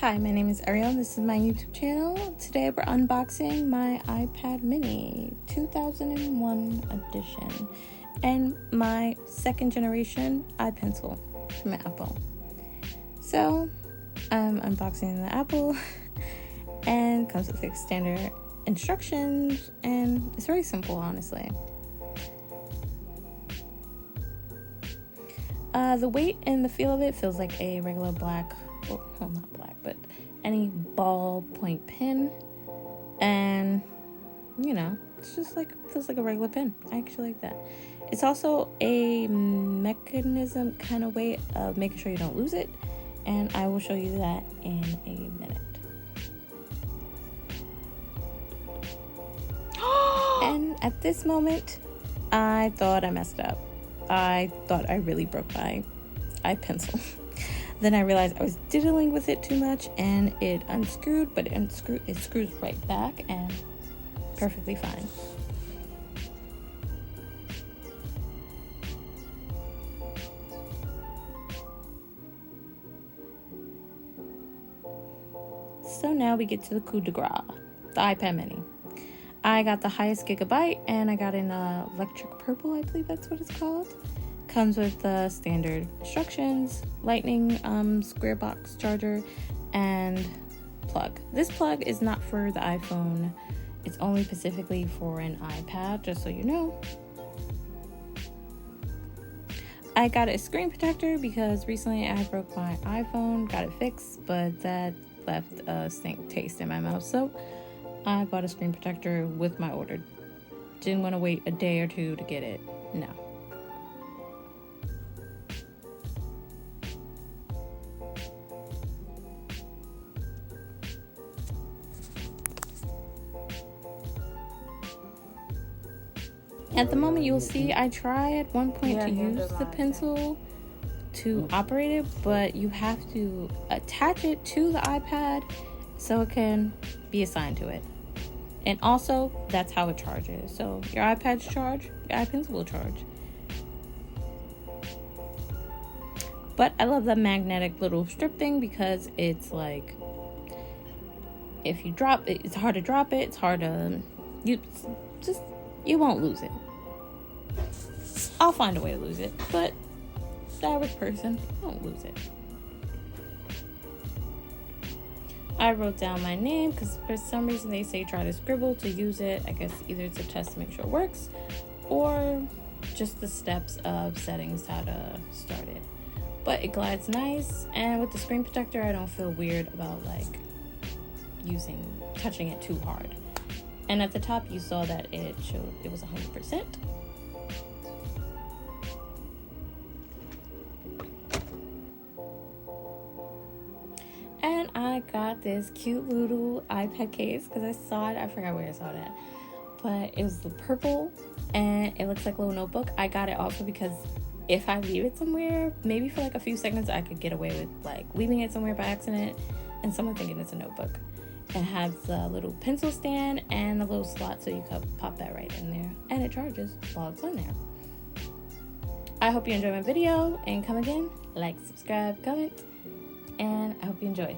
Hi, my name is Ariel and this is my YouTube channel. Today we're unboxing my iPad mini 2001 edition and my second generation iPencil from Apple. So I'm unboxing the Apple and comes with like standard instructions, and it's very simple, honestly. The weight and the feel of it feels like a regular black, well not black, but any ballpoint pen, and you know, it's just like, feels like a regular pen. I actually like that. It's also a mechanism kind of way of making sure you don't lose it, and I will show you that in a minute. And at this moment, I thought I messed up. I thought I really broke my iPencil. Then I realized I was diddling with it too much and it unscrewed, but it screws right back and perfectly fine. So now we get to the coup de grace, the iPad mini. I got the highest gigabyte and I got an electric purple, I believe that's what it's called. Comes with the standard instructions, lightning square box charger, and plug. This plug is not for the iPhone. It's only specifically for an iPad, just so you know. I got a screen protector because recently I broke my iPhone, got it fixed, but that left a stink taste in my mouth. So I bought a screen protector with my order. Didn't want to wait a day or two to get it. No. At the moment, you'll see I try at one point to use the pencil to operate it, but you have to attach it to the iPad so it can be assigned to it. And also, that's how it charges. So your iPad's charge, your iPencil will charge. But I love the magnetic little strip thing because it's like, if you drop it, it's hard to drop it. It's hard to, you won't lose it. I'll find a way to lose it, but the average person won't lose it. I wrote down my name because for some reason they say try to scribble to use it. I guess either it's a test to make sure it works, or just the steps of settings how to start it. But it glides nice, and with the screen protector I don't feel weird about like touching it too hard. And at the top you saw that it showed it was 100%. And I got this cute little iPad case because I saw it. I forgot where I saw it at, but it was the purple and it looks like a little notebook. I got it also because if I leave it somewhere, maybe for like a few seconds, I could get away with like leaving it somewhere by accident and someone thinking it's a notebook. It has a little pencil stand and a little slot so you can pop that right in there, and it charges while it's in there. I hope you enjoy my video, and come again, like, subscribe, comment, and I hope you enjoy.